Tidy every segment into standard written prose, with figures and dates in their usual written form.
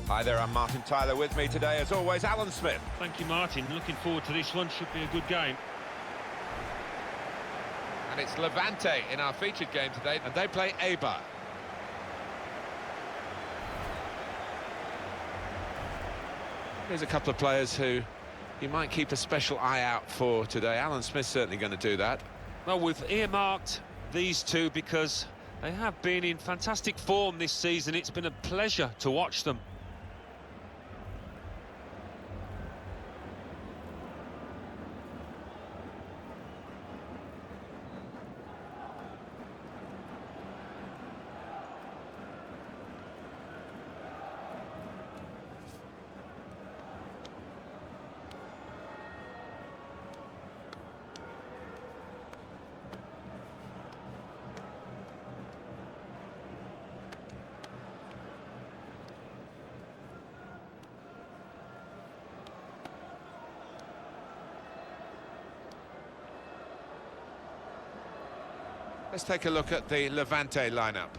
Hi there, I'm Martin Tyler. With me today, as always, Alan Smith. Thank you, Martin. Looking forward to this one. Should be a good game. And it's Levante in our featured game today, and they play Eibar. Here's a couple of players who you might keep a special eye out for today. Alan Smith's certainly going to do that. Well, we've earmarked these two because they have been in fantastic form this season. It's been a pleasure to watch them. Let's take a look at the Levante lineup.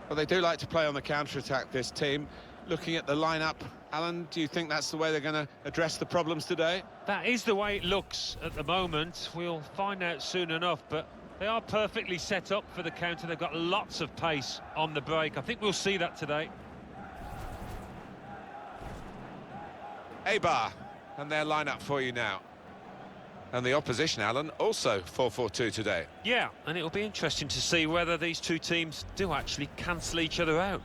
Well, they do like to play on the counter-attack, this team. Looking at the lineup, Alan, do you think that's the way they're going to address the problems today? That is the way it looks at the moment. We'll find out soon enough, but they are perfectly set up for the counter. They've got lots of pace on the break. I think we'll see that today. Eibar, and their lineup for you now. And the opposition, Alan, also 4-4-2 today. Yeah, and it'll be interesting to see whether these two teams do actually cancel each other out.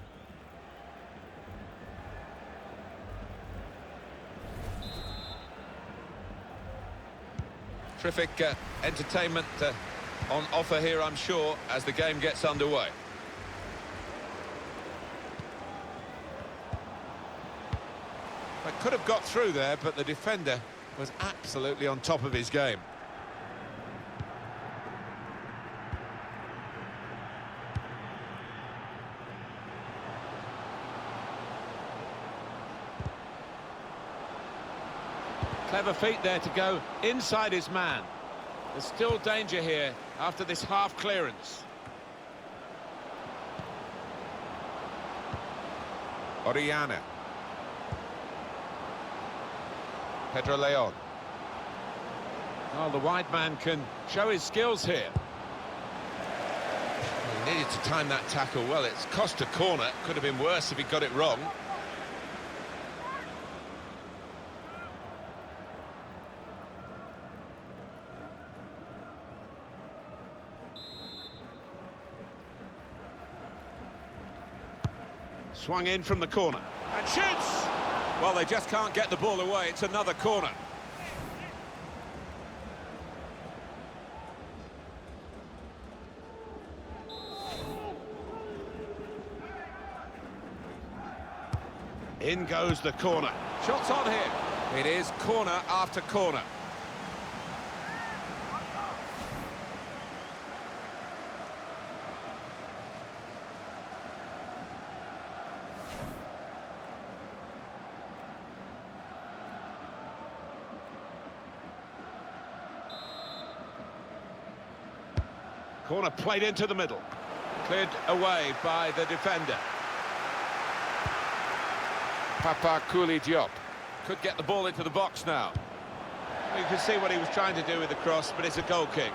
Terrific entertainment on offer here, I'm sure, as the game gets underway. They could have got through there, but the defender was absolutely on top of his game. Clever feet there to go inside his man. There's still danger here after this half clearance. Orellana. Pedro Leon. Oh, the wide man can show his skills here. He needed to time that tackle well. It's cost a corner. Could have been worse if he got it wrong. Swung in from the corner. And shoots! Well, they just can't get the ball away. It's another corner. In goes the corner. Shots on here. It is corner after corner. Corner played into the middle. Cleared away by the defender. Papa Kouli Diop could get the ball into the box now. You can see what he was trying to do with the cross, but it's a goal kick.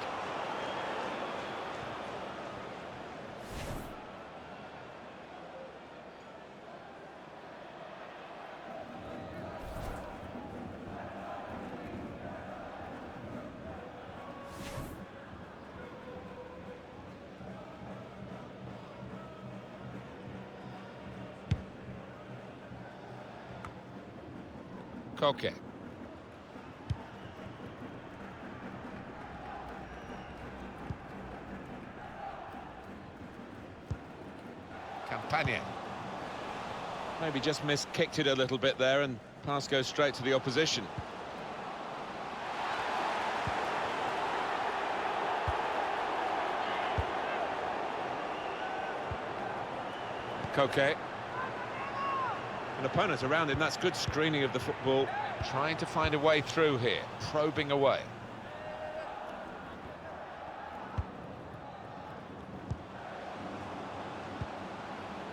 Koke. Campagne. Maybe just kicked it a little bit there, and pass goes straight to the opposition. Koke. An opponent around him, that's good screening of the football. Trying to find a way through here, probing away.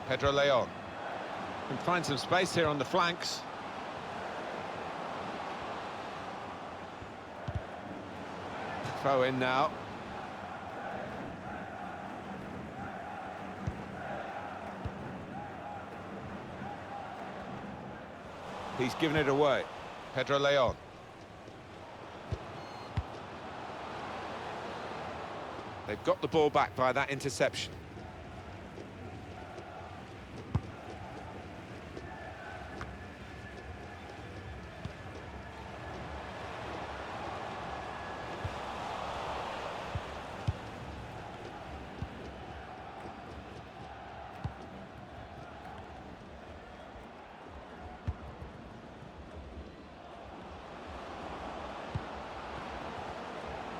Pedro Leon. Can find some space here on the flanks. Throw in now. He's given it away. Pedro Leon. They've got the ball back by that interception.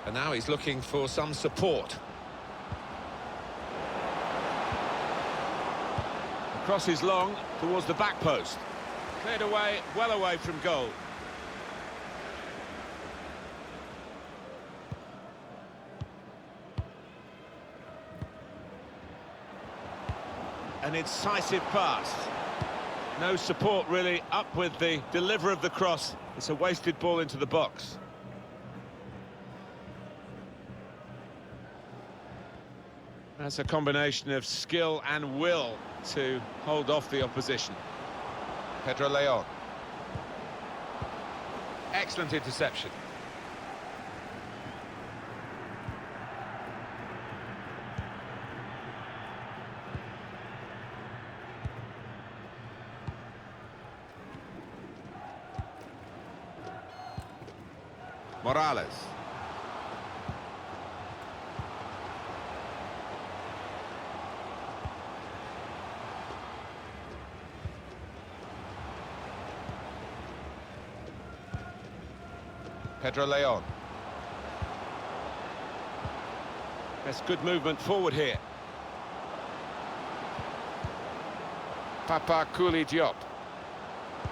And now he's looking for some support. The cross is long towards the back post. Cleared away, well away from goal. An incisive pass. No support really up with the deliverer of the cross. It's a wasted ball into the box. That's a combination of skill and will to hold off the opposition. Pedro Leon. Excellent interception. Morales. Pedro Leon. That's good movement forward here. Papa Kouli Diop.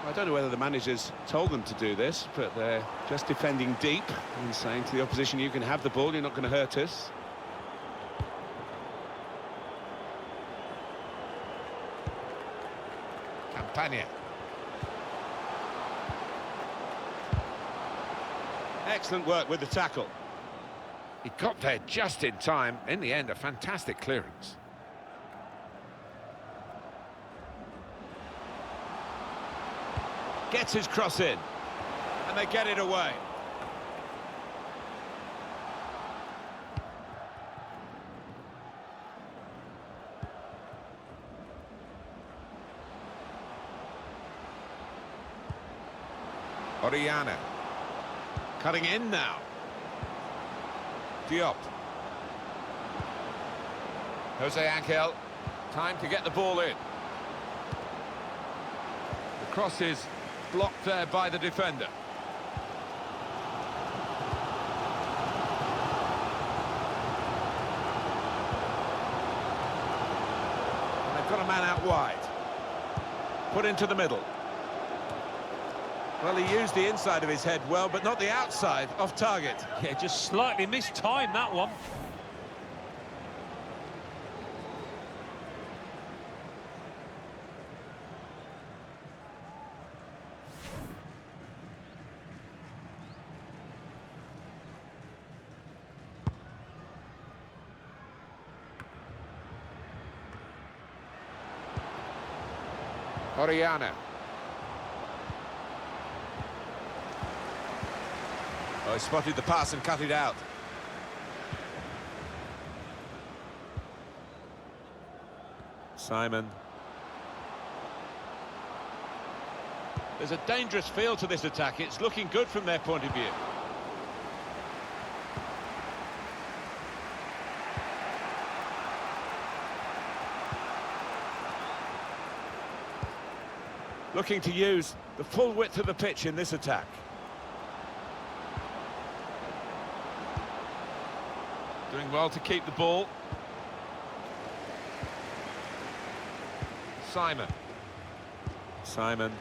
I don't know whether the managers told them to do this, but they're just defending deep and saying to the opposition, you can have the ball, you're not going to hurt us. Campagna. Excellent work with the tackle. He got there just in time. In the end, a fantastic clearance. Gets his cross in, and they get it away. Oriana. Cutting in now. Diop. Jose Angel. Time to get the ball in. The cross is blocked there by the defender. And they've got a man out wide. Put into the middle. Well, he used the inside of his head well, but not the outside, off target. Yeah, just slightly mistimed that one. Oriana. Oh, he spotted the pass and cut it out. Simon. There's a dangerous feel to this attack. It's looking good from their point of view. Looking to use the full width of the pitch in this attack. Doing well to keep the ball. Simon. Simon.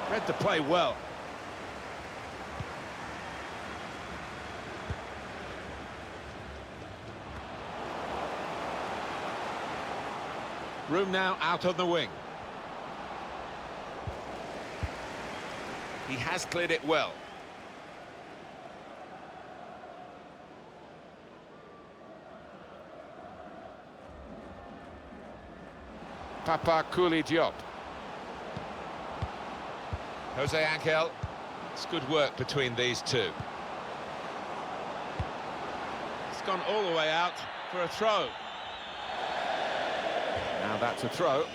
Read the play well. Room now out on the wing. He has cleared it well. Papa Kouli Diop. Jose Angel. It's good work between these two. It's gone all the way out for a throw. Now that's a throw.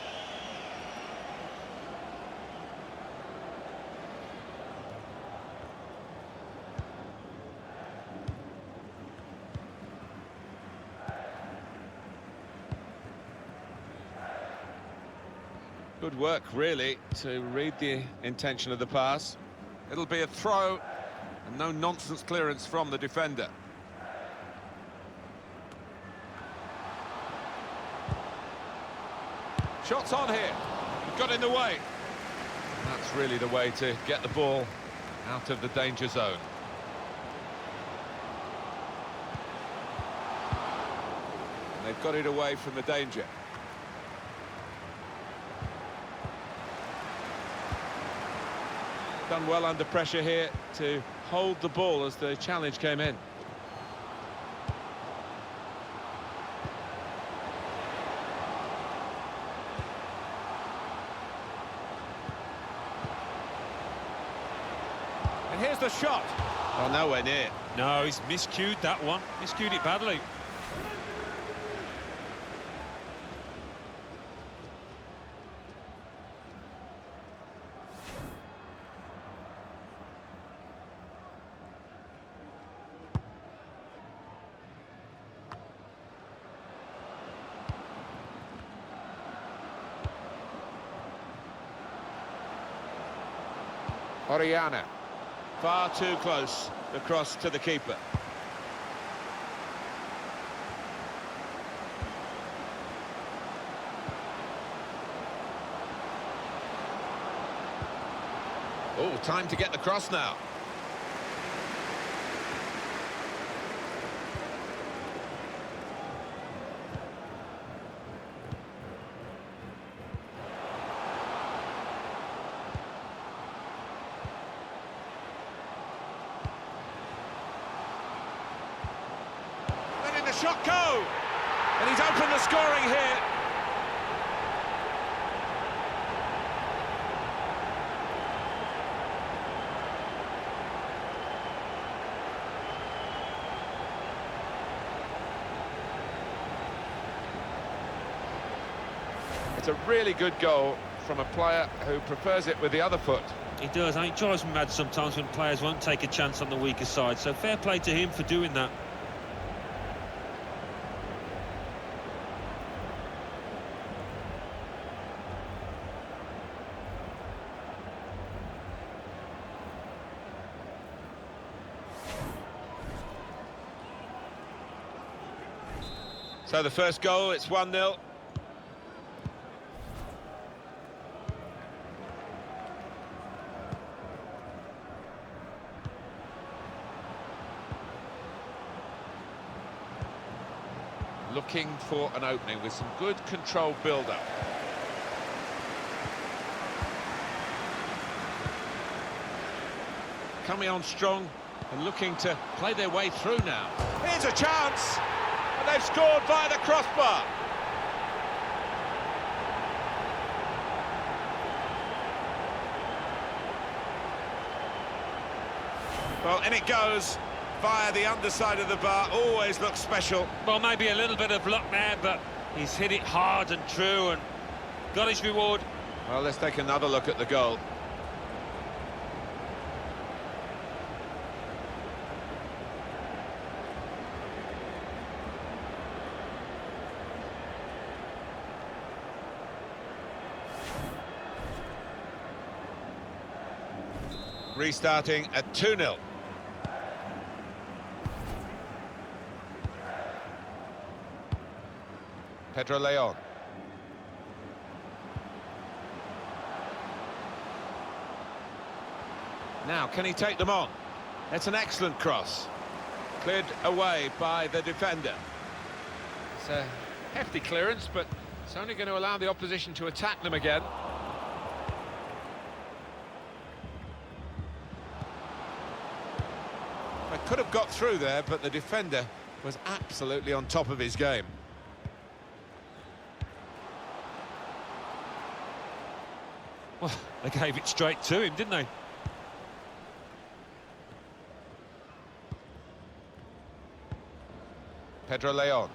Good work, really, to read the intention of the pass. It'll be a throw, and no nonsense clearance from the defender. Shots on here. Got in the way. That's really the way to get the ball out of the danger zone. And they've got it away from the danger. Done well under pressure here to hold the ball as the challenge came in. And here's the shot. Oh, nowhere near. No, he's miscued that one. Miscued it badly. Oriana, far too close, the cross to the keeper. Oh, time to get the cross now. Shot go! And he's opened the scoring here. It's a really good goal from a player who prefers it with the other foot. He does. It drives me mad sometimes when players won't take a chance on the weaker side, so fair play to him for doing that. So the first goal, it's 1-0. Looking for an opening with some good controlled build-up. Coming on strong and looking to play their way through now. Here's a chance! And they've scored via the crossbar. Well, in it goes via the underside of the bar. Always looks special. Well, maybe a little bit of luck there, but he's hit it hard and true and got his reward. Well, let's take another look at the goal. Restarting at 2-0. Pedro Leon. Now, can he take them on? That's an excellent cross. Cleared away by the defender. It's a hefty clearance, but It's only going to allow the opposition to attack them again. They could have got through there, but the defender was absolutely on top of his game. Well, they gave it straight to him, didn't they? Pedro Leon.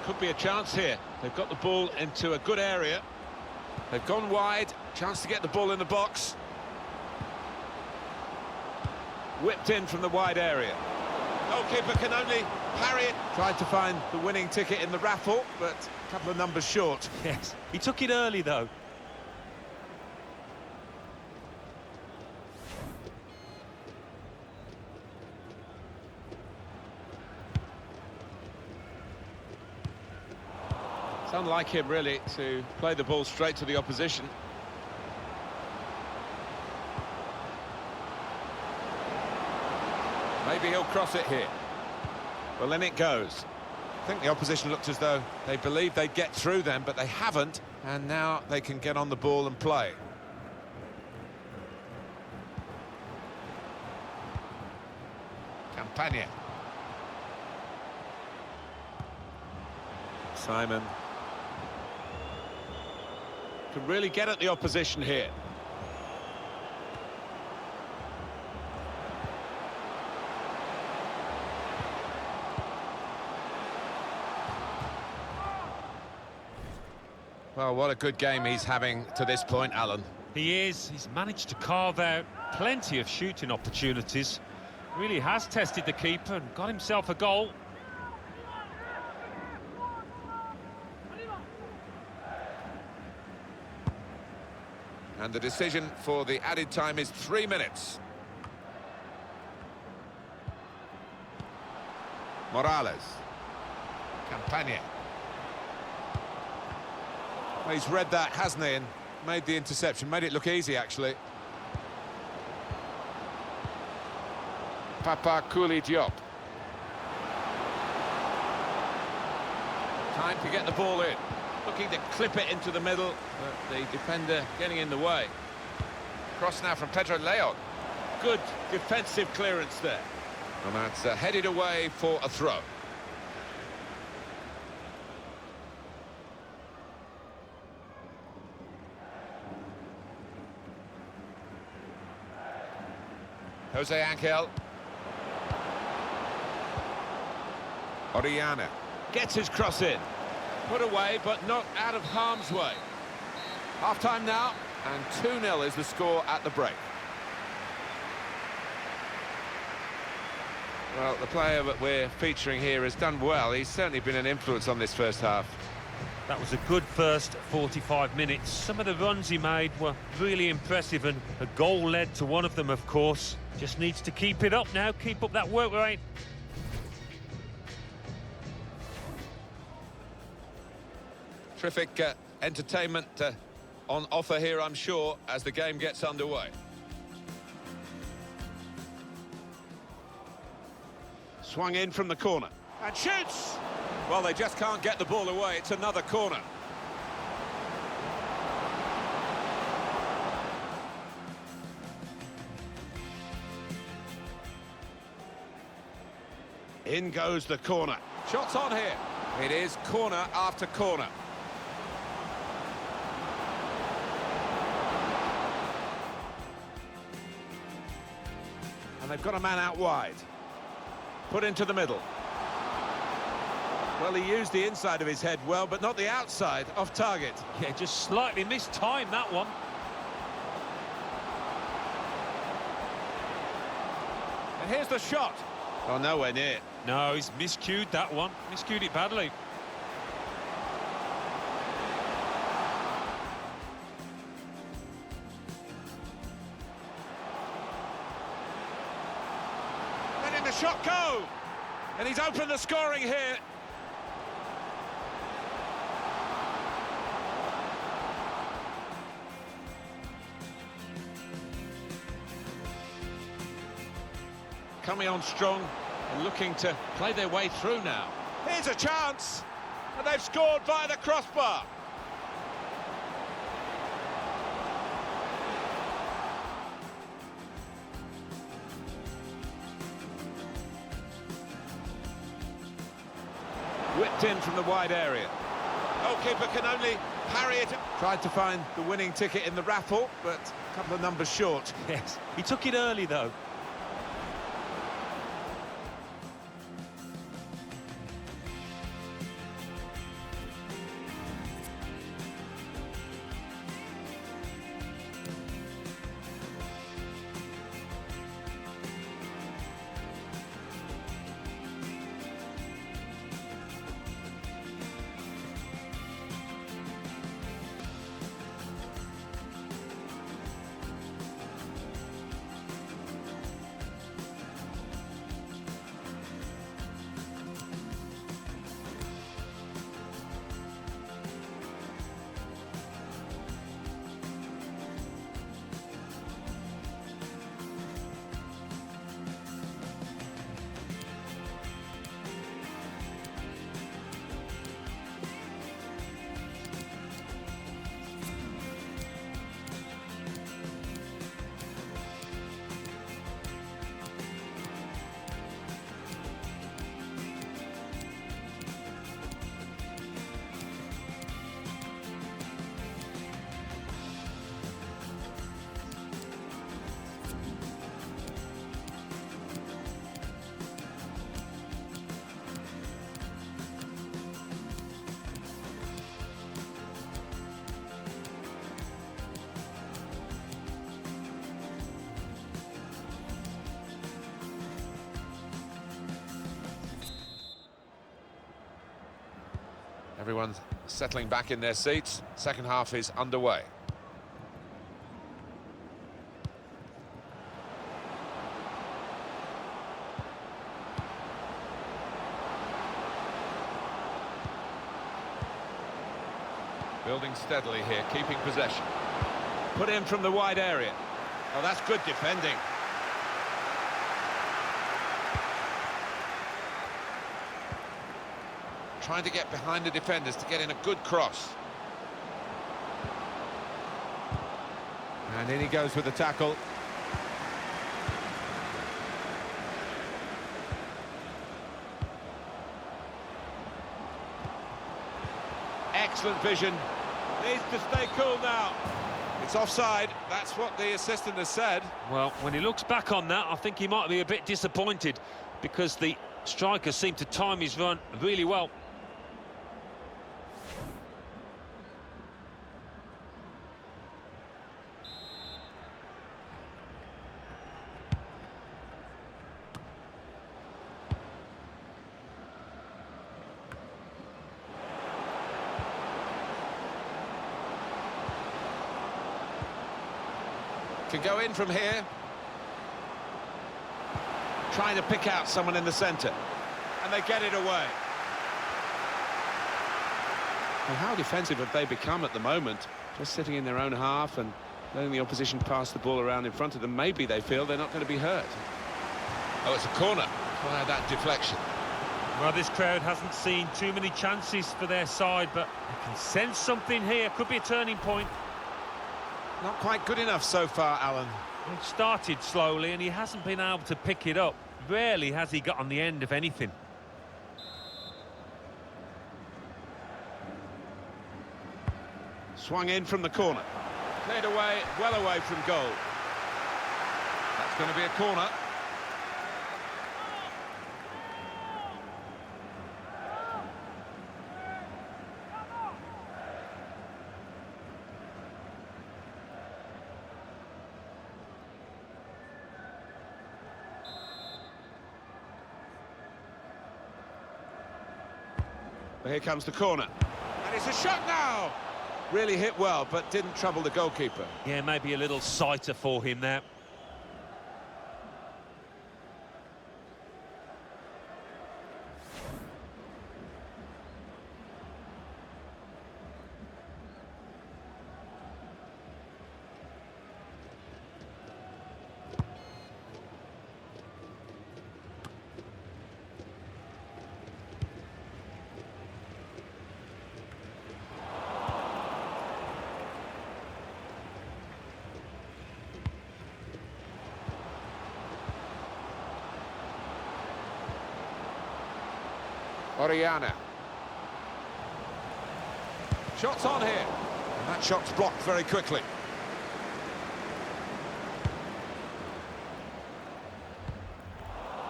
Could be a chance here. They've got the ball into a good area. They've gone wide. Chance to get the ball in the box. Whipped in from the wide area. Goalkeeper can only parry it. Tried to find the winning ticket in the raffle, but a couple of numbers short. Yes, he took it early, though. It's unlike him, really, to play the ball straight to the opposition. Maybe he'll cross it here. Well, in it goes. I think the opposition looked as though they believed they'd get through them, but they haven't, and now they can get on the ball and play. Campagna. Simon. Can really get at the opposition here. Well, what a good game he's having to this point, Alan. He is. He's managed to carve out plenty of shooting opportunities. Really has tested the keeper and got himself a goal. And the decision for the added time is 3 minutes. Morales. Campagna. Well, he's read that, hasn't he, and made the interception. Made it look easy, actually. Papa Kouli Diop. Time to get the ball in. Looking to clip it into the middle, but the defender getting in the way. Cross now from Pedro Leon. Good defensive clearance there. And that's headed away for a throw. Jose Angel. Oriana gets his cross in. Put away, but not out of harm's way. Half-time now, and 2-0 is the score at the break. Well, the player that we're featuring here has done well. He's certainly been an influence on this first half. That was a good first 45 minutes. Some of the runs he made were really impressive, and a goal led to one of them, of course. Just needs to keep it up now, keep up that work rate. Terrific entertainment on offer here, I'm sure, as the game gets underway. Swung in from the corner. And shoots! Well, they just can't get the ball away. It's another corner. In goes the corner. Shots on here. It is corner after corner. And they've got a man out wide. Put into the middle. Well, he used the inside of his head well, but not the outside, off target. Yeah, just slightly mistimed that one. And here's the shot. Oh, nowhere near. No, he's miscued that one. Miscued it badly. Letting the shot go. And he's opened the scoring here. Coming on strong, And looking to play their way through now. Here's a chance, and they've scored via the crossbar. Whipped in from the wide area. Goalkeeper can only parry it. Tried to find the winning ticket in the raffle, but a couple of numbers short. Yes, he took it early though. Everyone's settling back in their seats. Second half is underway. Building steadily here, keeping possession. Put in from the wide area. Oh, that's good defending. Trying to get behind the defenders to get in a good cross. And in he goes with the tackle. Excellent vision. Needs to stay cool now. It's offside. That's what the assistant has said. Well, when he looks back on that, I think he might be a bit disappointed because the striker seemed to time his run really well. Can go in from here. Trying to pick out someone in the centre. And they get it away. Well, how defensive have they become at the moment? Just sitting in their own half and letting the opposition pass the ball around in front of them. Maybe they feel they're not going to be hurt. Oh, it's a corner. Via that deflection. Well, this crowd hasn't seen too many chances for their side, but I can sense something here. Could be a turning point. Not quite good enough so far, Alan. It started slowly and he hasn't been able to pick it up. Rarely has he got on the end of anything. Swung in from the corner. Cleared away, well away from goal. That's going to be a corner. Here comes the corner. And it's a shot now! Really hit well, but didn't trouble the goalkeeper. Yeah, maybe a little sighter for him there. Oriana. Shots on here. And that shot's blocked very quickly.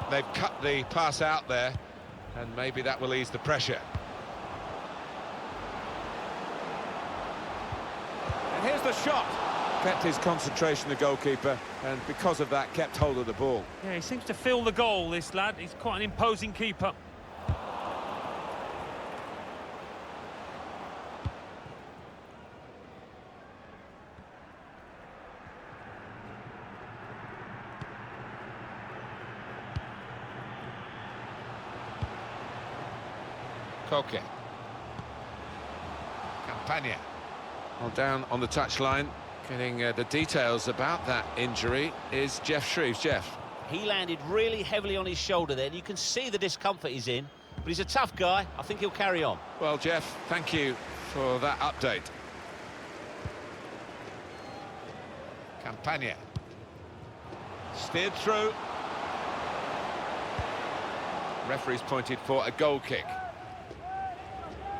They've cut the pass out there, and maybe that will ease the pressure. And here's the shot. Kept his concentration, the goalkeeper, and because of that, kept hold of the ball. Yeah, he seems to feel the goal, this lad. He's quite an imposing keeper. Koke. Campagna. Well, down on the touchline, getting the details about that injury is Jeff Shreves. Jeff. He landed really heavily on his shoulder there, and you can see the discomfort he's in, but he's a tough guy. I think he'll carry on. Well, Jeff, thank you for that update. Campagna. Steered through. Referee's pointed for a goal kick.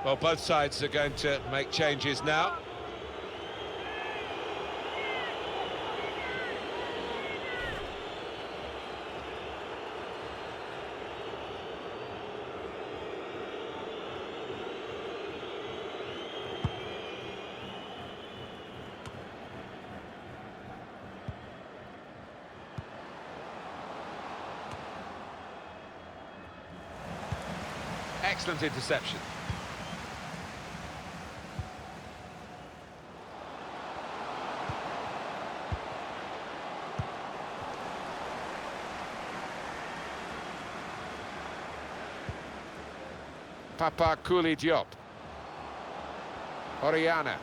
Well, both sides are going to make changes now. Excellent interception. Papa Kouli Diop. Oriana.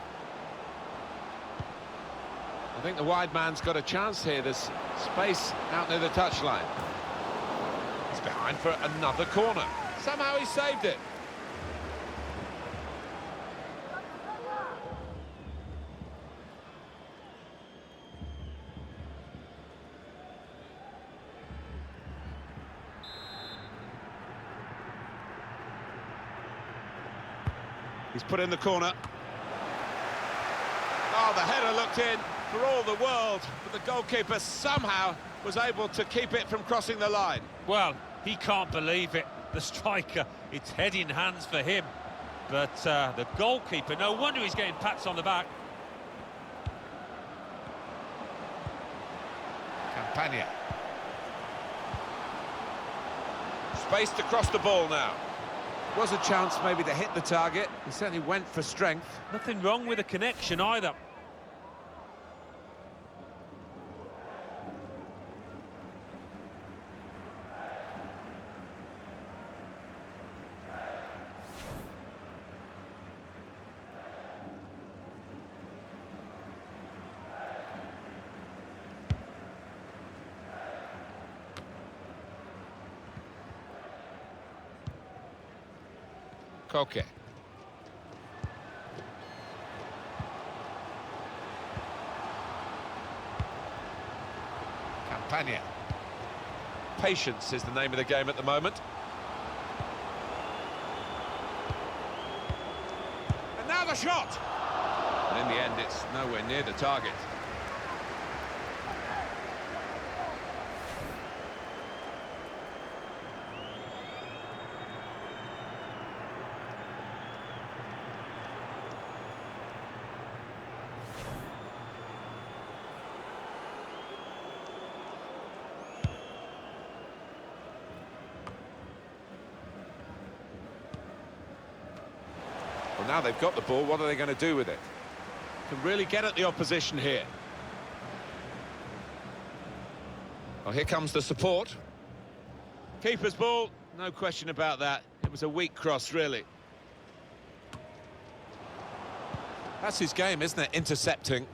I think the wide man's got a chance here. There's space out near the touchline. He's behind for another corner. Somehow he saved it. He's put in the corner. Oh, the header looked in for all the world, but the goalkeeper somehow was able to keep it from crossing the line. Well, he can't believe it. The striker, it's head in hands for him. But the goalkeeper, no wonder he's getting pats on the back. Campagna. Space to cross the ball now. Was a chance maybe to hit the target. He certainly went for strength. Nothing wrong with the connection either. Koke. Campagna. Patience is the name of the game at the moment. And now the shot! And in the end, it's nowhere near the target. Well, now they've got the ball, what are they going to do with it? Can really get at the opposition here. Well, here comes the support. Keeper's ball, no question about that. It was a weak cross, really. That's his game, isn't it? Intercepting.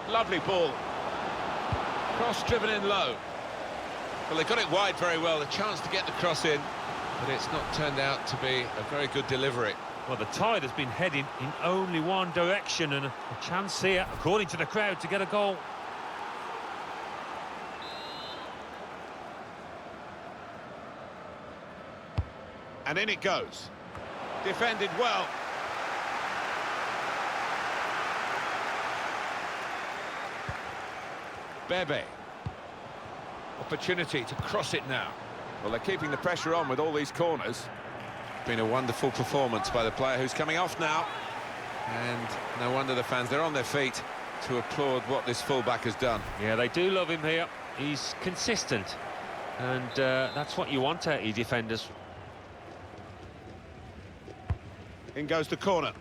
Lovely ball. Cross driven in low. Well, they got it wide very well, a chance to get the cross in, but it's not turned out to be a very good delivery. Well, the tide has been heading in only one direction, and a chance here, according to the crowd, to get a goal. And in it goes. Defended well. Bebe. Opportunity to cross it now. Well, they're keeping the pressure on with all these corners. Been a wonderful performance by the player who's coming off now. And no wonder the fans, they're on their feet to applaud what this fullback has done. Yeah, they do love him here. He's consistent. And that's what you want out of your defenders. In goes the corner.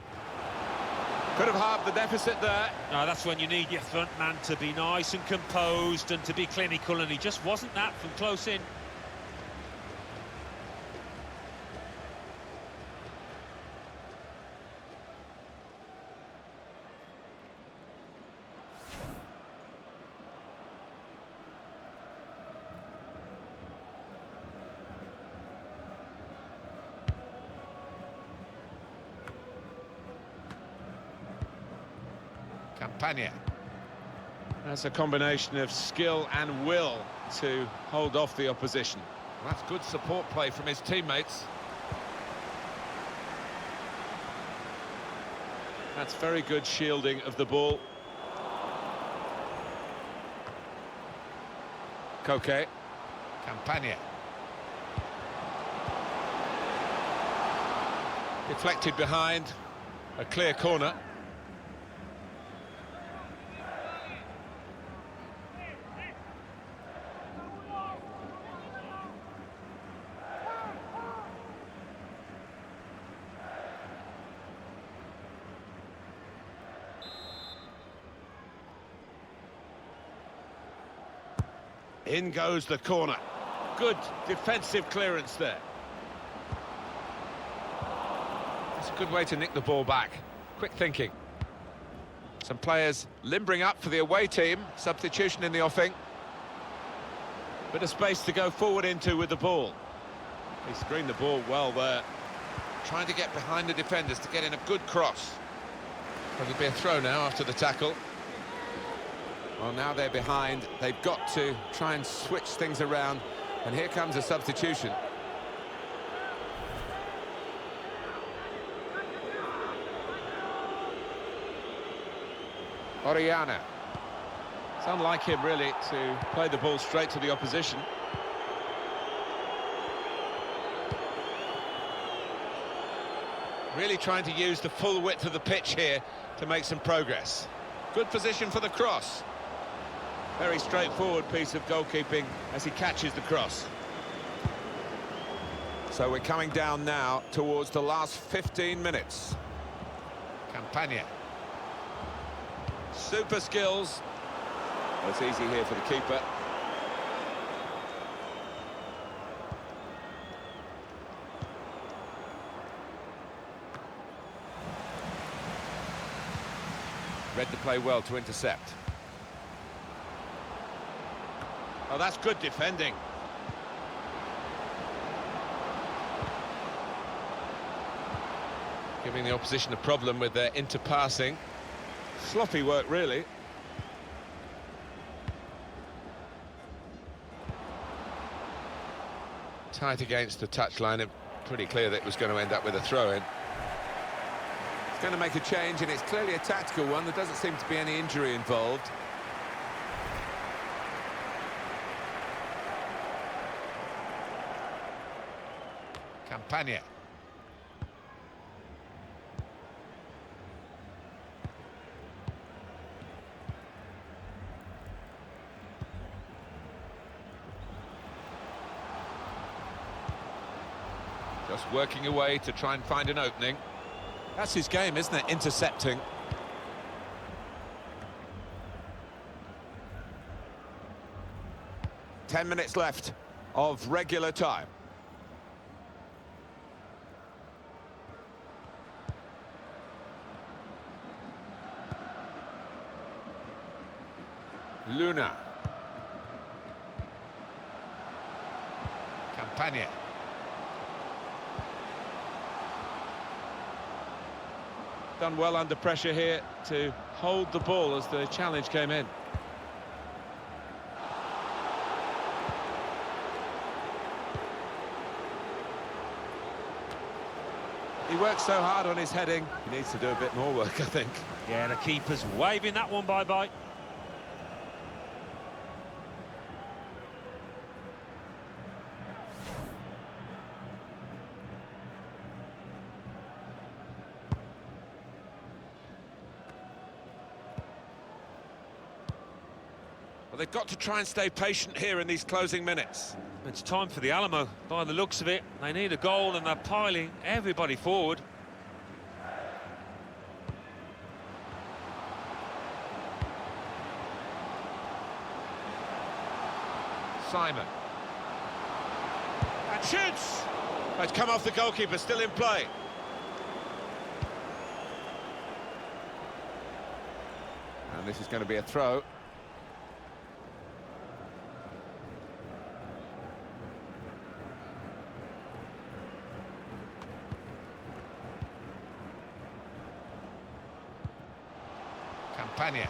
Could have halved the deficit there. No, that's when you need your front man to be nice and composed and to be clinical, and he just wasn't that from close in. Campagna. That's a combination of skill and will to hold off the opposition. That's good support play from his teammates. That's very good shielding of the ball. Koke. Campagna. Deflected behind. A clear corner. In goes the corner. Good defensive clearance there. That's a good way to nick the ball back. Quick thinking. Some players limbering up for the away team. Substitution in the offing. Bit of space to go forward into with the ball. He screened the ball well there. Trying to get behind the defenders to get in a good cross. It'll be a throw now after the tackle. Well, now they're behind. They've got to try and switch things around. And here comes a substitution. Oriana. It's unlike him, really, to play the ball straight to the opposition. Really trying to use the full width of the pitch here to make some progress. Good position for the cross. Very straightforward piece of goalkeeping as he catches the cross. So we're coming down now towards the last 15 minutes. Campagna. Super skills. Well, it's easy here for the keeper. Read the play well to intercept. Oh, that's good defending. Giving the opposition a problem with their interpassing. Sloppy work, really. Tight against the touchline. Pretty clear that it was going to end up with a throw-in. It's going to make a change, and it's clearly a tactical one. There doesn't seem to be any injury involved. Campagna. Just working away to try and find an opening. That's his game, isn't it? Intercepting. Ten minutes left of regular time. Luna. Campagna. done well under pressure here to hold the ball as the challenge came in. He works so hard on his heading, he needs to do a bit more work, I think. Yeah, the keeper's waving that one bye-bye. Well, they've got to try and stay patient here in these closing minutes. It's time for the Alamo, by the looks of it. They need a goal and they're piling everybody forward. Simon. And shoots! It's come off the goalkeeper, still in play. And this is going to be a throw. Campagna.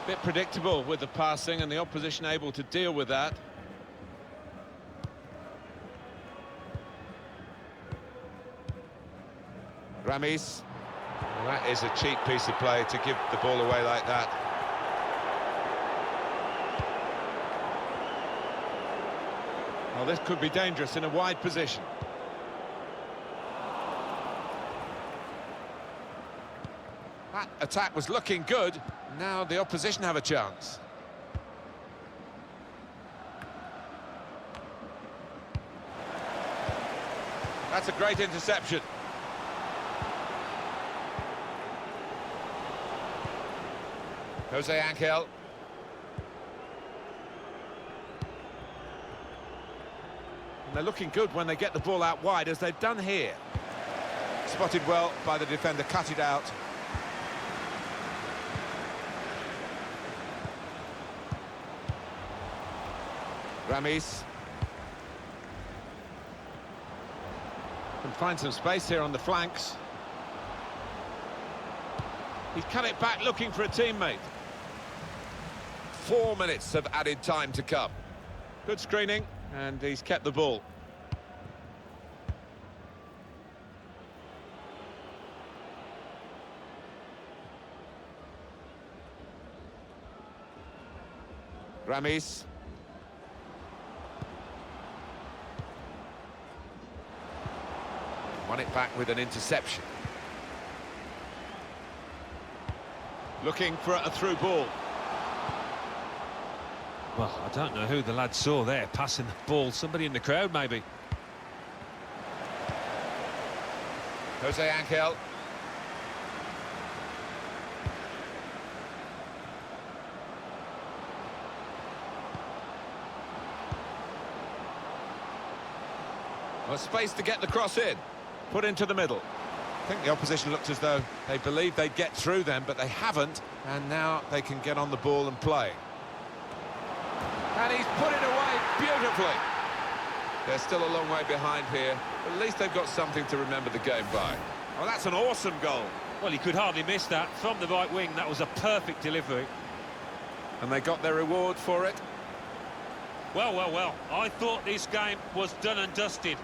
Bit predictable with the passing and the opposition able to deal with that. Ramis. Well, that is a cheap piece of play to give the ball away like that. Well, this could be dangerous in a wide position. That attack was looking good. Now the opposition have a chance. That's a great interception. Jose Angel. And they're looking good when they get the ball out wide, as they've done here. Spotted well by the defender, cut it out. Ramis. Can find some space here on the flanks. He's cut it back looking for a teammate. 4 minutes of added time to come. Good screening, and he's kept the ball. Ramis. Won it back with an interception. Looking for a through ball. Well, I don't know who the lad saw there, passing the ball. Somebody in the crowd, maybe. Jose Angel. Well, space to get the cross in. Put into the middle. I think the opposition looked as though they believed they'd get through them, but they haven't, and now they can get on the ball and play. And he's put it away beautifully. They're still a long way behind here, but at least they've got something to remember the game by. Well, that's an awesome goal. Well, he could hardly miss that. From the right wing, that was a perfect delivery. And they got their reward for it. Well, well, well. I thought this game was done and dusted.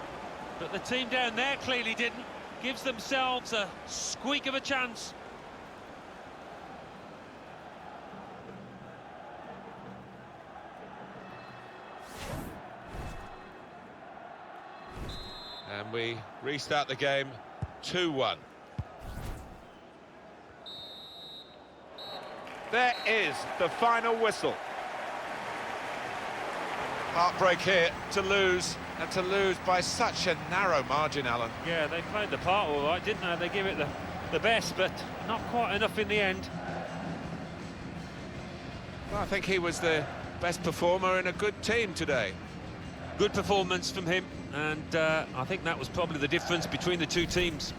But the team down there clearly didn't. Gives themselves a squeak of a chance. And we restart the game 2-1. There is the final whistle. Heartbreak here to lose, and to lose by such a narrow margin, Alan. Yeah, they played the part all right, didn't they? They give it the best, but not quite enough in the end. Well, I think he was the best performer in a good team today. Good performance from him, and I think that was probably the difference between the two teams.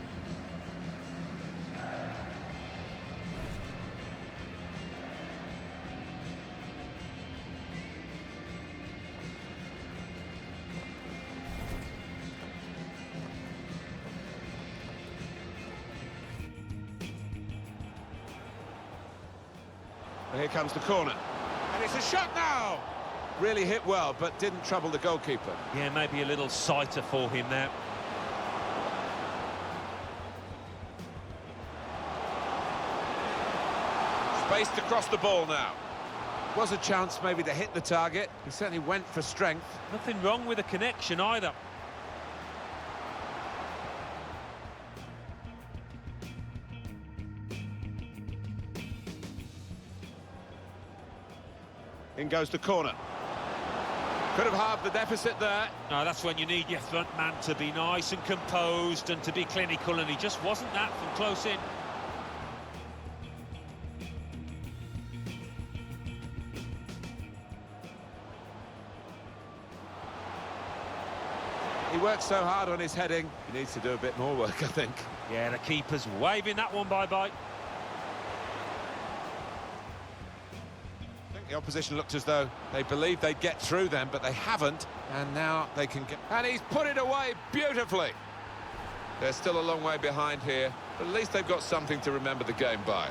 And here comes the corner. And it's a shot now! Really hit well, but didn't trouble the goalkeeper. Yeah, maybe a little sighter for him there. Spaced across the ball now. Was a chance maybe to hit the target. He certainly went for strength. Nothing wrong with the connection either. In goes the corner. Could have halved the deficit there. No, that's when you need your front man to be nice and composed and to be clinical, and he just wasn't that from close in. He works so hard on his heading. He needs to do a bit more work, I think. Yeah, the keeper's waving that one bye-bye. The opposition looked as though they believed they'd get through them, but they haven't, and now they can get... And he's put it away beautifully. They're still a long way behind here, but at least they've got something to remember the game by.